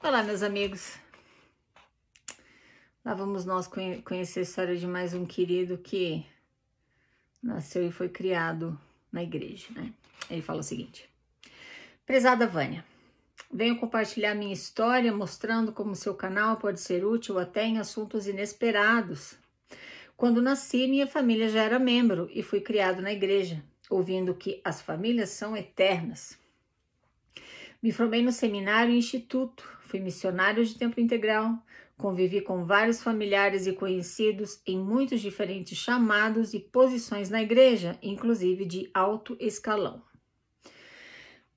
Olá, meus amigos. Lá vamos nós conhecer a história de mais um querido que nasceu e foi criado na igreja, né? Ele fala o seguinte: prezada Vânia, venho compartilhar minha história mostrando como seu canal pode ser útil até em assuntos inesperados. Quando nasci, minha família já era membro e fui criado na igreja, ouvindo que as famílias são eternas. Me formei no seminário e instituto, fui missionário de tempo integral, convivi com vários familiares e conhecidos em muitos diferentes chamados e posições na igreja, inclusive de alto escalão.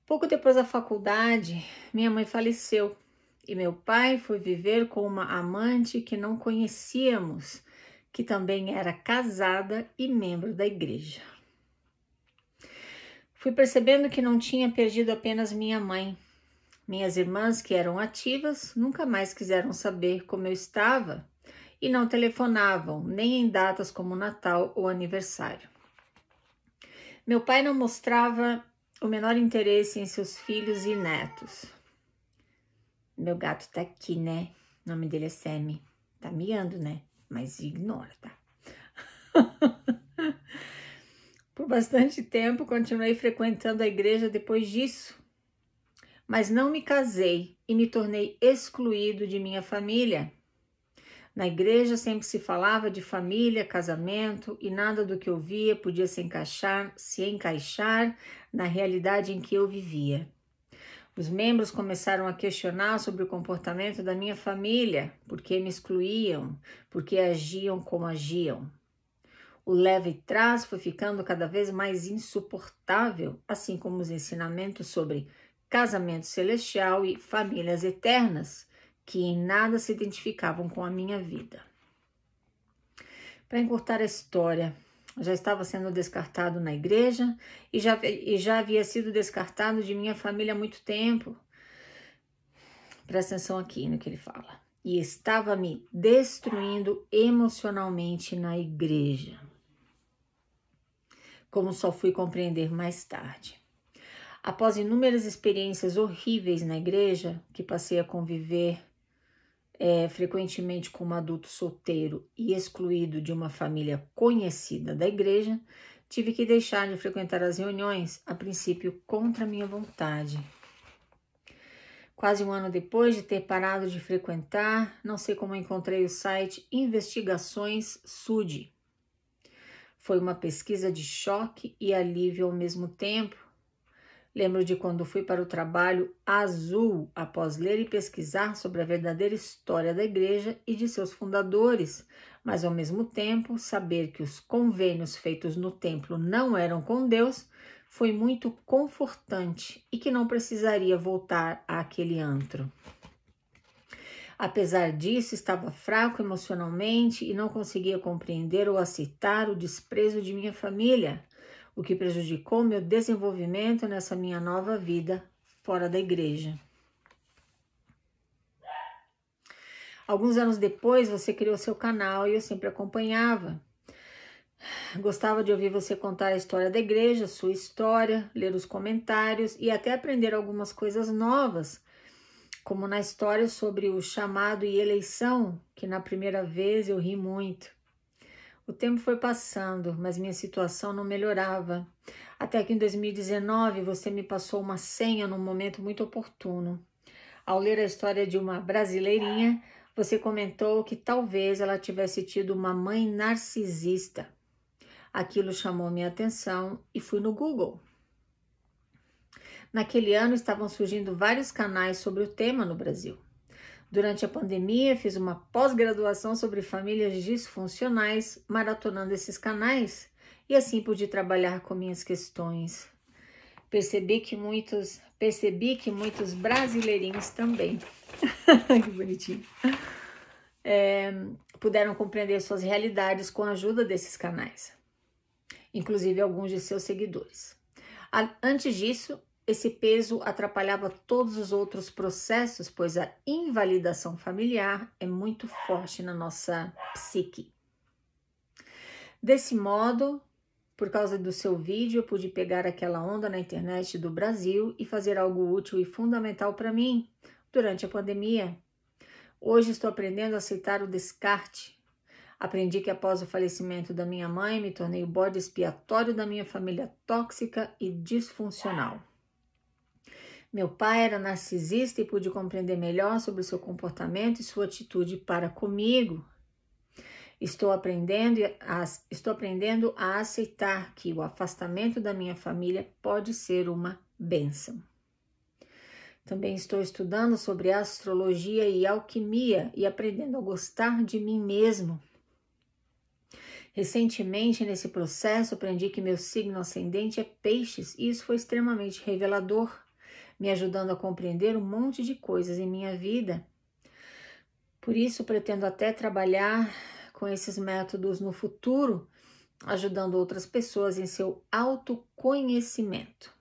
Pouco depois da faculdade, minha mãe faleceu e meu pai foi viver com uma amante que não conhecíamos, que também era casada e membro da igreja. Fui percebendo que não tinha perdido apenas minha mãe. Minhas irmãs, que eram ativas, nunca mais quiseram saber como eu estava e não telefonavam, nem em datas como Natal ou aniversário. Meu pai não mostrava o menor interesse em seus filhos e netos. Meu gato tá aqui, né? O nome dele é Sammy. Tá miando, né? Mas ignora, tá? Por bastante tempo, continuei frequentando a igreja depois disso, mas não me casei e me tornei excluído de minha família. Na igreja sempre se falava de família, casamento e nada do que eu via podia se encaixar na realidade em que eu vivia. Os membros começaram a questionar sobre o comportamento da minha família, por que me excluíam, por que agiam como agiam. O leva e trás foi ficando cada vez mais insuportável, assim como os ensinamentos sobre casamento celestial e famílias eternas, que em nada se identificavam com a minha vida. Para encurtar a história, já estava sendo descartado na igreja e já havia sido descartado de minha família há muito tempo. Presta atenção aqui no que ele fala. E estava me destruindo emocionalmente na igreja, como só fui compreender mais tarde. Após inúmeras experiências horríveis na igreja, que passei a conviver frequentemente como adulto solteiro e excluído de uma família conhecida da igreja, tive que deixar de frequentar as reuniões, a princípio contra minha vontade. Quase um ano depois de ter parado de frequentar, não sei como encontrei o site Investigações SUD. Foi uma pesquisa de choque e alívio ao mesmo tempo. Lembro de quando fui para o trabalho azul após ler e pesquisar sobre a verdadeira história da igreja e de seus fundadores, mas ao mesmo tempo saber que os convênios feitos no templo não eram com Deus foi muito confortante e que não precisaria voltar àquele antro. Apesar disso, estava fraco emocionalmente e não conseguia compreender ou aceitar o desprezo de minha família, o que prejudicou meu desenvolvimento nessa minha nova vida fora da igreja. Alguns anos depois, você criou seu canal e eu sempre acompanhava. Gostava de ouvir você contar a história da igreja, sua história, ler os comentários e até aprender algumas coisas novas, como na história sobre o chamado e eleição, que na primeira vez eu ri muito. O tempo foi passando, mas minha situação não melhorava. Até que em 2019 você me passou uma senha num momento muito oportuno. Ao ler a história de uma brasileirinha, você comentou que talvez ela tivesse tido uma mãe narcisista. Aquilo chamou minha atenção e fui no Google. Naquele ano estavam surgindo vários canais sobre o tema no Brasil. Durante a pandemia, fiz uma pós-graduação sobre famílias disfuncionais, maratonando esses canais, e assim pude trabalhar com minhas questões. Percebi que muitos brasileirinhos também, que bonitinho, puderam compreender suas realidades com a ajuda desses canais, inclusive alguns de seus seguidores. Antes disso, esse peso atrapalhava todos os outros processos, pois a invalidação familiar é muito forte na nossa psique. Desse modo, por causa do seu vídeo, eu pude pegar aquela onda na internet do Brasil e fazer algo útil e fundamental para mim durante a pandemia. Hoje estou aprendendo a aceitar o descarte. Aprendi que após o falecimento da minha mãe, me tornei o bode expiatório da minha família tóxica e disfuncional. Meu pai era narcisista e pude compreender melhor sobre o seu comportamento e sua atitude para comigo. Estou aprendendo a aceitar que o afastamento da minha família pode ser uma bênção. Também estou estudando sobre astrologia e alquimia e aprendendo a gostar de mim mesmo. Recentemente, nesse processo, aprendi que meu signo ascendente é Peixes e isso foi extremamente revelador, me ajudando a compreender um monte de coisas em minha vida. Por isso, pretendo até trabalhar com esses métodos no futuro, ajudando outras pessoas em seu autoconhecimento.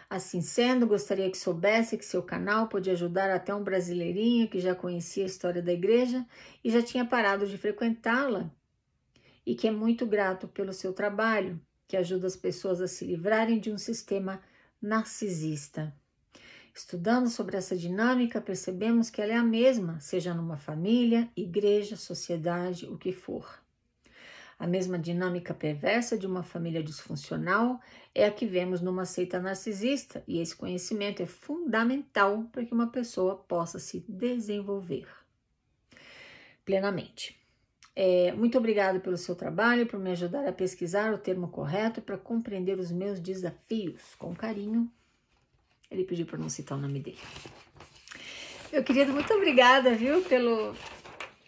Assim sendo, gostaria que soubesse que seu canal pode ajudar até um brasileirinho que já conhecia a história da igreja e já tinha parado de frequentá-la e que é muito grato pelo seu trabalho, que ajuda as pessoas a se livrarem de um sistema narcisista. Estudando sobre essa dinâmica, percebemos que ela é a mesma, seja numa família, igreja, sociedade, o que for. A mesma dinâmica perversa de uma família disfuncional é a que vemos numa seita narcisista, e esse conhecimento é fundamental para que uma pessoa possa se desenvolver plenamente. Muito obrigada pelo seu trabalho, por me ajudar a pesquisar o termo correto para compreender os meus desafios. Com carinho, ele pediu para não citar o nome dele. Meu querido, muito obrigada, viu,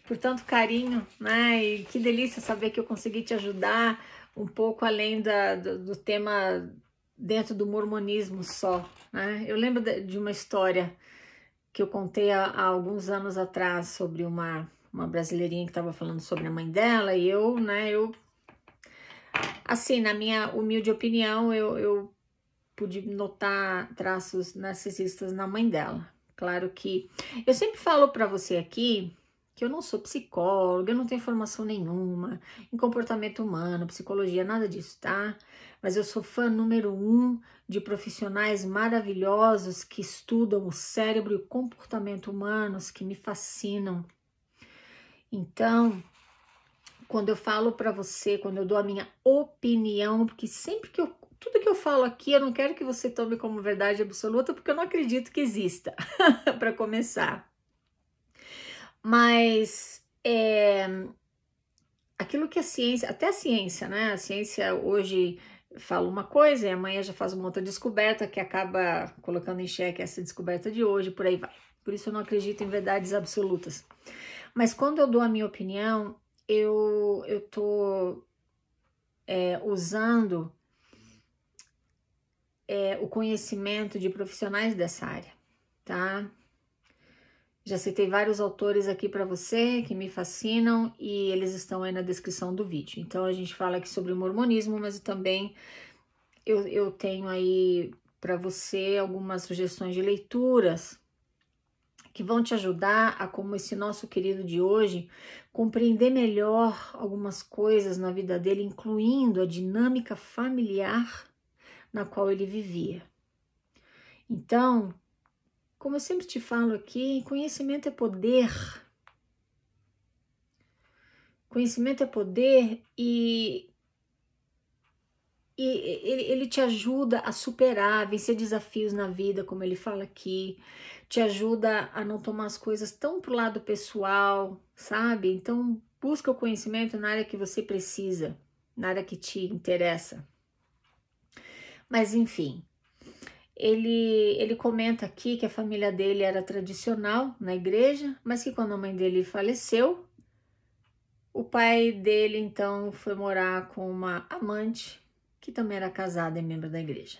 por tanto carinho, né? E que delícia saber que eu consegui te ajudar um pouco além do tema dentro do mormonismo só, né? Eu lembro de uma história que eu contei há alguns anos atrás sobre uma brasileirinha que estava falando sobre a mãe dela e eu assim, na minha humilde opinião, eu pude notar traços narcisistas na mãe dela. Claro que eu sempre falo para você aqui que eu não sou psicóloga, eu não tenho formação nenhuma em comportamento humano, psicologia, nada disso, tá? Mas eu sou fã número 1 de profissionais maravilhosos que estudam o cérebro e o comportamento humanos, que me fascinam. Então, quando eu falo para você, quando eu dou a minha opinião, porque sempre que tudo que eu falo aqui, eu não quero que você tome como verdade absoluta, porque eu não acredito que exista, para começar. Mas aquilo que a ciência, até a ciência, né? A ciência hoje fala uma coisa e amanhã já faz uma outra descoberta que acaba colocando em xeque essa descoberta de hoje, por aí vai. Por isso eu não acredito em verdades absolutas. Mas quando eu dou a minha opinião, eu tô usando o conhecimento de profissionais dessa área, tá? Já citei vários autores aqui para você que me fascinam e eles estão aí na descrição do vídeo. Então a gente fala aqui sobre o mormonismo, mas também eu tenho aí para você algumas sugestões de leituras que vão te ajudar a, como esse nosso querido de hoje, compreender melhor algumas coisas na vida dele, incluindo a dinâmica familiar na qual ele vivia. Então, como eu sempre te falo aqui, conhecimento é poder. Conhecimento é poder e ele te ajuda a superar, a vencer desafios na vida, como ele fala aqui. Te ajuda a não tomar as coisas tão pro lado pessoal, sabe? Então, busca o conhecimento na área que você precisa, na área que te interessa. Mas, enfim, ele comenta aqui que a família dele era tradicional na igreja, mas que quando a mãe dele faleceu, o pai dele então foi morar com uma amante que também era casada e membro da igreja.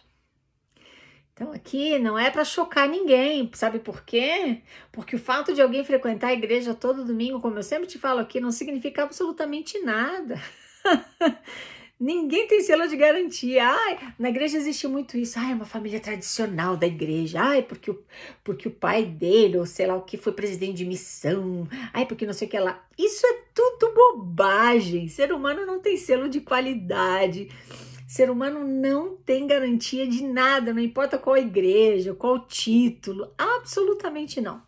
Então aqui não é para chocar ninguém, sabe por quê? Porque o fato de alguém frequentar a igreja todo domingo, como eu sempre te falo aqui, não significa absolutamente nada. Ninguém tem selo de garantia. Ai, na igreja existe muito isso. Ai, é uma família tradicional da igreja. Ai, porque o pai dele, ou sei lá o que, foi presidente de missão. Ai, porque não sei o que lá. Isso é tudo bobagem. Ser humano não tem selo de qualidade. Ser humano não tem garantia de nada, não importa qual igreja, qual título, absolutamente não.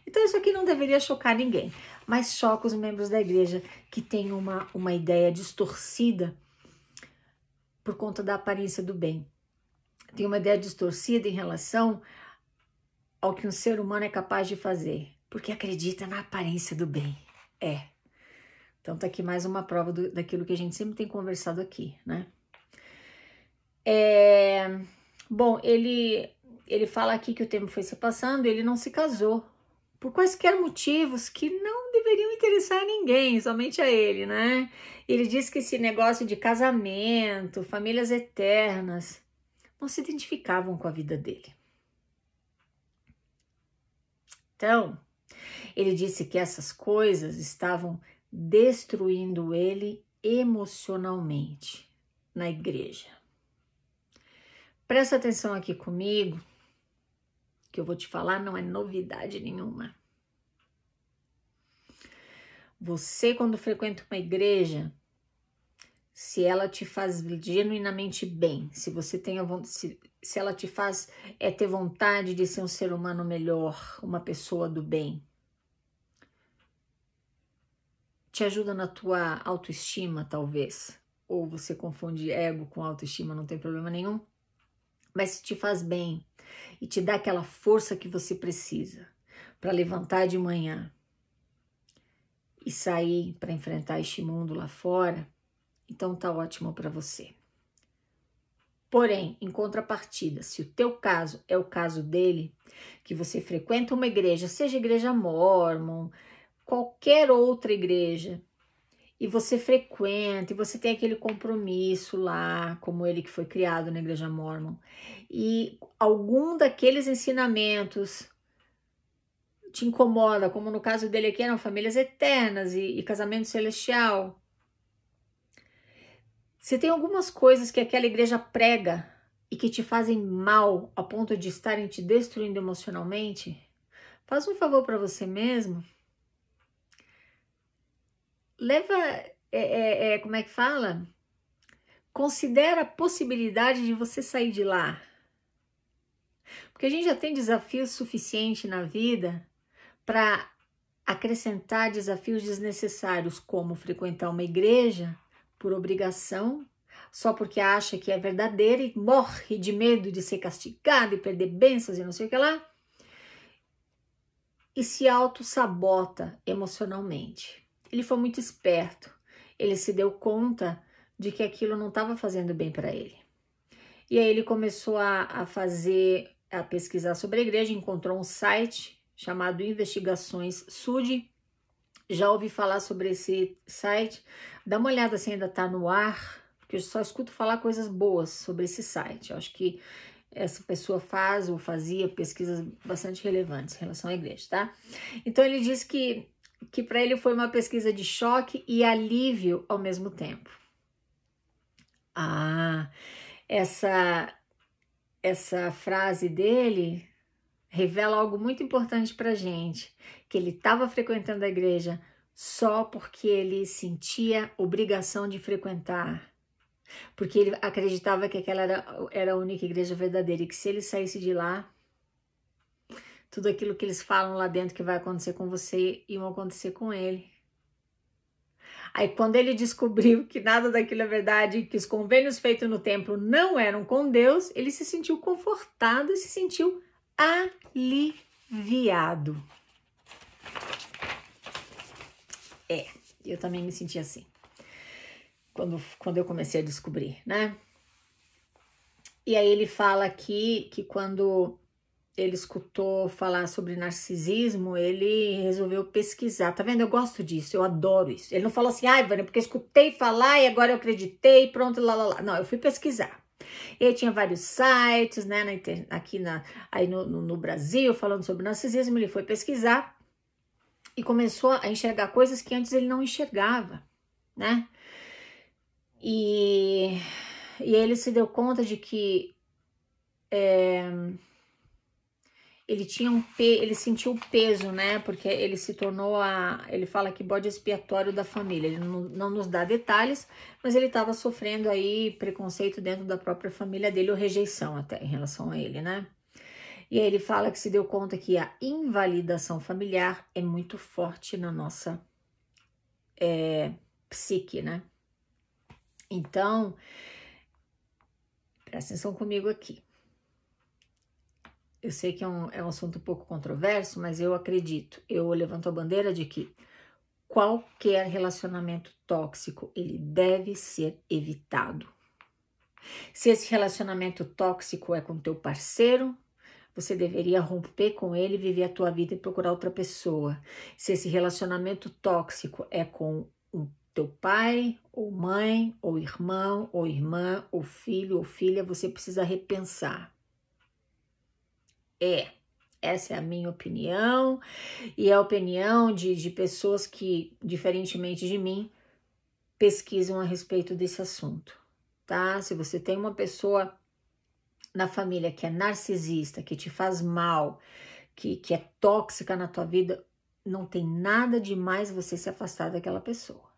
Então isso aqui não deveria chocar ninguém, mas choca os membros da igreja que têm uma ideia distorcida por conta da aparência do bem. Tem uma ideia distorcida em relação ao que um ser humano é capaz de fazer, porque acredita na aparência do bem. Então tá aqui mais uma prova daquilo que a gente sempre tem conversado aqui, né? Bom, ele fala aqui que o tempo foi se passando e ele não se casou, por quaisquer motivos que não deveriam interessar a ninguém, somente a ele, né? Ele diz que esse negócio de casamento, famílias eternas, não se identificavam com a vida dele. Então, ele disse que essas coisas estavam destruindo ele emocionalmente na igreja. Presta atenção aqui comigo, que eu vou te falar não é novidade nenhuma. Você, quando frequenta uma igreja, se ela te faz genuinamente bem, se você tem se ela te faz ter vontade de ser um ser humano melhor, uma pessoa do bem, te ajuda na tua autoestima, talvez, ou você confunde ego com autoestima, não tem problema nenhum, mas se te faz bem e te dá aquela força que você precisa para levantar de manhã e sair para enfrentar este mundo lá fora, então tá ótimo para você. Porém, em contrapartida, se o teu caso é o caso dele, que você frequenta uma igreja, seja igreja mórmon, qualquer outra igreja, e você frequenta, e você tem aquele compromisso lá, como ele que foi criado na igreja mórmon, e algum daqueles ensinamentos te incomoda, como no caso dele aqui eram famílias eternas e casamento celestial. Se tem algumas coisas que aquela igreja prega e que te fazem mal a ponto de estarem te destruindo emocionalmente, faz um favor para você mesmo. Leva, como é que fala? Considera a possibilidade de você sair de lá. Porque a gente já tem desafio suficiente na vida para acrescentar desafios desnecessários, como frequentar uma igreja por obrigação, só porque acha que é verdadeira e morre de medo de ser castigado e perder bênçãos e não sei o que lá, e se auto-sabota emocionalmente. Ele foi muito esperto, ele se deu conta de que aquilo não estava fazendo bem para ele. E aí ele começou a pesquisar sobre a igreja, encontrou um site chamado Investigações Sud. Já ouvi falar sobre esse site, dá uma olhada se ainda está no ar, porque eu só escuto falar coisas boas sobre esse site. Eu acho que essa pessoa faz ou fazia pesquisas bastante relevantes em relação à igreja, tá? Então ele diz que para ele foi uma pesquisa de choque e alívio ao mesmo tempo. Essa frase dele revela algo muito importante pra gente, que ele estava frequentando a igreja só porque ele sentia obrigação de frequentar, porque ele acreditava que aquela era a única igreja verdadeira e que se ele saísse de lá, tudo aquilo que eles falam lá dentro que vai acontecer com você, ia acontecer com ele. Aí quando ele descobriu que nada daquilo é verdade, que os convênios feitos no templo não eram com Deus, ele se sentiu confortado e se sentiu aliviado. Eu também me senti assim, quando eu comecei a descobrir, né? E aí ele fala aqui que quando ele escutou falar sobre narcisismo, ele resolveu pesquisar. Tá vendo? Eu gosto disso, eu adoro isso. Ele não falou assim, Vânia, porque eu escutei falar e agora eu acreditei, pronto, lá. Não, eu fui pesquisar. E tinha vários sites, né, aí no Brasil, falando sobre narcisismo. Ele foi pesquisar e começou a enxergar coisas que antes ele não enxergava, né? E ele se deu conta de que ele tinha ele sentiu o peso, né? Porque ele se tornou ele fala que bode expiatório da família. Ele não nos dá detalhes, mas ele estava sofrendo aí preconceito dentro da própria família dele, ou rejeição até em relação a ele, né? E aí ele fala que se deu conta que a invalidação familiar é muito forte na nossa psique, né? Então, presta atenção comigo aqui. Eu sei que é um assunto um pouco controverso, mas eu acredito, eu levanto a bandeira de que qualquer relacionamento tóxico, ele deve ser evitado. Se esse relacionamento tóxico é com teu parceiro, você deveria romper com ele, viver a tua vida e procurar outra pessoa. Se esse relacionamento tóxico é com o teu pai, ou mãe, ou irmão, ou irmã, ou filho, ou filha, você precisa repensar. Essa é a minha opinião, e é a opinião de pessoas que, diferentemente de mim, pesquisam a respeito desse assunto, tá? Se você tem uma pessoa na família que é narcisista, que te faz mal, que é tóxica na tua vida, não tem nada demais você se afastar daquela pessoa.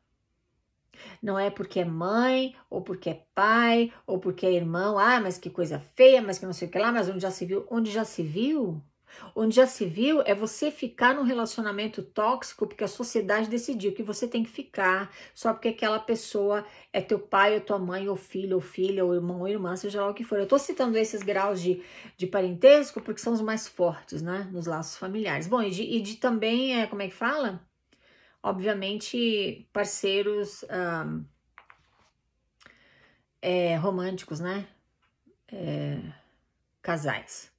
Não é porque é mãe, ou porque é pai, ou porque é irmão, mas que coisa feia, mas que não sei o que lá, mas onde já se viu? Onde já se viu? Onde já se viu é você ficar num relacionamento tóxico porque a sociedade decidiu que você tem que ficar só porque aquela pessoa é teu pai, ou tua mãe, ou filho, ou filha, ou irmão, ou irmã, seja lá o que for. Eu tô citando esses graus de parentesco porque são os mais fortes, né, nos laços familiares. Bom, e de também, como é que fala? Obviamente, parceiros românticos, né? Casais.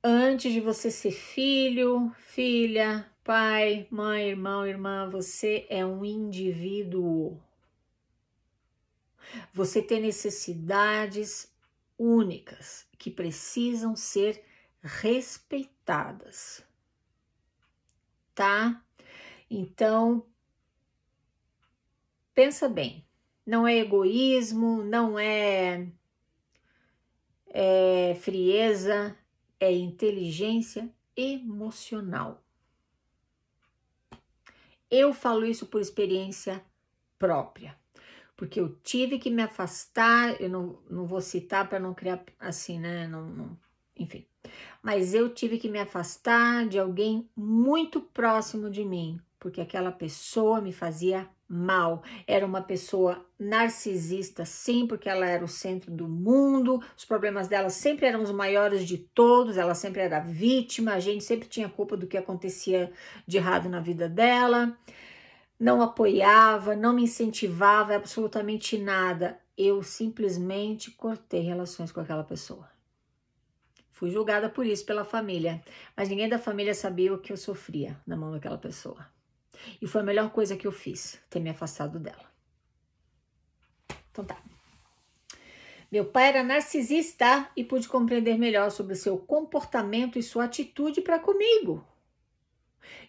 Antes de você ser filho, filha, pai, mãe, irmão, irmã, você é um indivíduo. Você tem necessidades únicas que precisam ser respeitadas, tá? Então, pensa bem, não é egoísmo, não é frieza, é inteligência emocional. Eu falo isso por experiência própria, porque eu tive que me afastar, eu não vou citar para não criar assim, né? Enfim, mas eu tive que me afastar de alguém muito próximo de mim, porque aquela pessoa me fazia mal. Era uma pessoa narcisista, sim, porque ela era o centro do mundo, os problemas dela sempre eram os maiores de todos, ela sempre era vítima, a gente sempre tinha culpa do que acontecia de errado na vida dela, não apoiava, não me incentivava, absolutamente nada. Eu simplesmente cortei relações com aquela pessoa. Fui julgada por isso pela família, mas ninguém da família sabia o que eu sofria na mão daquela pessoa. E foi a melhor coisa que eu fiz, ter me afastado dela. Então tá. Meu pai era narcisista e pude compreender melhor sobre seu comportamento e sua atitude para comigo.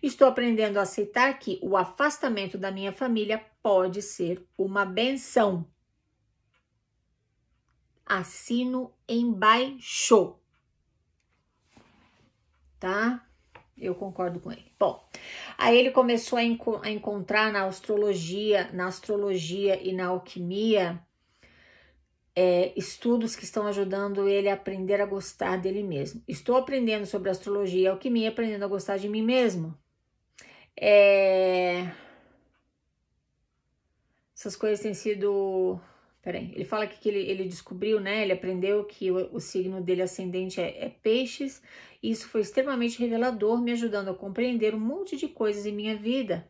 Estou aprendendo a aceitar que o afastamento da minha família pode ser uma benção. Assino embaixo. Tá? Eu concordo com ele. Bom, aí ele começou a encontrar na astrologia e na alquimia estudos que estão ajudando ele a aprender a gostar dele mesmo. Estou aprendendo sobre astrologia e alquimia, aprendendo a gostar de mim mesmo. Essas coisas têm sido... Peraí, ele fala que ele descobriu, né? Ele aprendeu que o signo dele ascendente é peixes. Isso foi extremamente revelador, me ajudando a compreender um monte de coisas em minha vida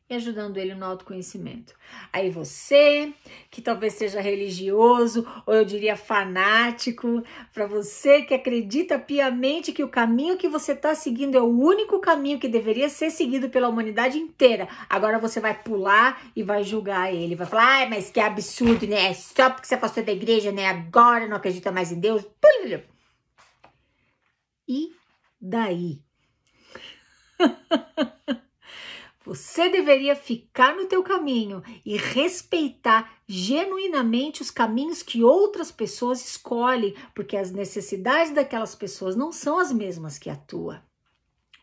e ajudando ele no autoconhecimento. Aí você, que talvez seja religioso, ou eu diria fanático, para você que acredita piamente que o caminho que você está seguindo é o único caminho que deveria ser seguido pela humanidade inteira, agora você vai pular e vai julgar ele, vai falar, mas que absurdo, né? Só porque você afastou da igreja, né? Agora não acredita mais em Deus. E daí? Você deveria ficar no teu caminho e respeitar genuinamente os caminhos que outras pessoas escolhem, porque as necessidades daquelas pessoas não são as mesmas que a tua.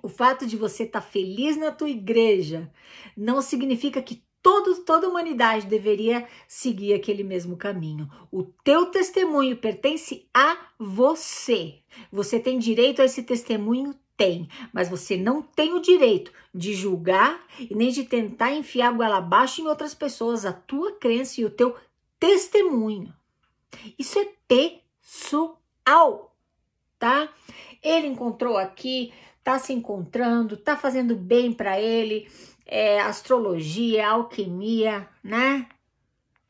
O fato de você estar feliz na tua igreja não significa que toda a humanidade deveria seguir aquele mesmo caminho. O teu testemunho pertence a você. Você tem direito a esse testemunho? Tem, mas você não tem o direito de julgar e nem de tentar enfiar goela abaixo em outras pessoas a tua crença e o teu testemunho. Isso é pessoal, tá? Ele encontrou aqui, tá se encontrando, tá fazendo bem para ele, astrologia, alquimia, né?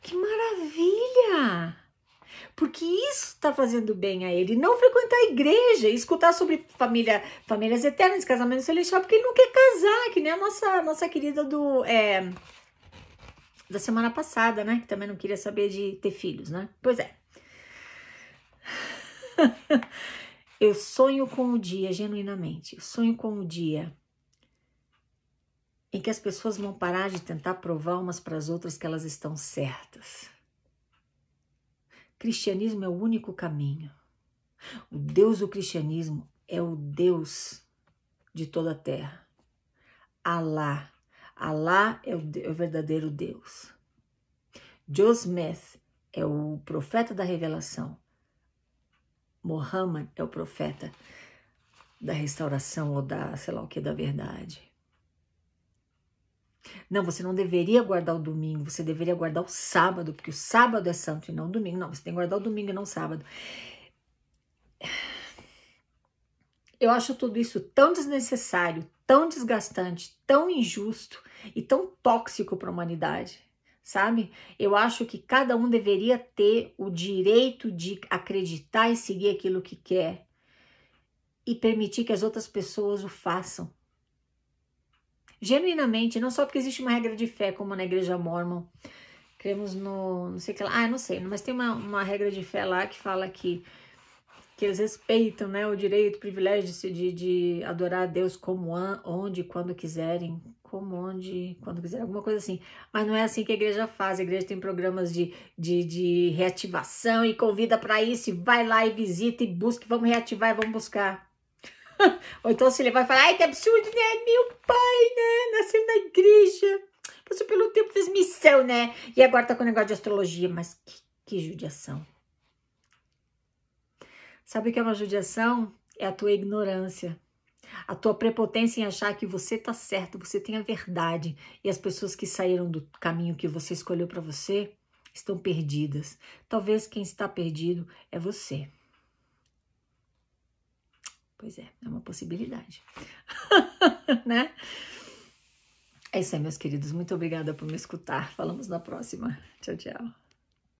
Que maravilha! Porque isso está fazendo bem a ele. Não frequentar a igreja, escutar sobre famílias eternas, casamento celestial, porque ele não quer casar, que nem a nossa querida da semana passada, né? Que também não queria saber de ter filhos, né? Pois é. Eu sonho com o dia, genuinamente, eu sonho com o dia em que as pessoas vão parar de tentar provar umas para as outras que elas estão certas. Cristianismo é o único caminho. O Deus do cristianismo é o Deus de toda a terra. Alá. Alá é o verdadeiro Deus. Joseph Smith é o profeta da revelação. Muhammad é o profeta da restauração ou da, sei lá o que, da verdade. Não, você não deveria guardar o domingo, você deveria guardar o sábado, porque o sábado é santo e não o domingo. Não, você tem que guardar o domingo e não o sábado. Eu acho tudo isso tão desnecessário, tão desgastante, tão injusto e tão tóxico para a humanidade, sabe? Eu acho que cada um deveria ter o direito de acreditar e seguir aquilo que quer e permitir que as outras pessoas o façam. Genuinamente, não só porque existe uma regra de fé, como na igreja Mormon, cremos no, não sei o que lá, não sei, mas tem uma regra de fé lá que fala que eles respeitam, né, o direito, o privilégio de adorar a Deus como, onde, quando quiserem, como, onde, quando quiserem, alguma coisa assim. Mas não é assim que a igreja faz. A igreja tem programas de reativação e convida para isso, e vai lá e visita e busca, vamos reativar e vamos buscar. Ou então se ele vai falar, ai, que absurdo, né, meu pai, né, nasceu na igreja, passou pelo tempo, fez missão, né, e agora tá com o negócio de astrologia, mas que judiação. Sabe o que é uma judiação? É a tua ignorância, a tua prepotência em achar que você tá certo, você tem a verdade, e as pessoas que saíram do caminho que você escolheu para você estão perdidas. Talvez quem está perdido é você. Pois é uma possibilidade, né? É isso aí, meus queridos. Muito obrigada por me escutar. Falamos na próxima. Tchau, tchau.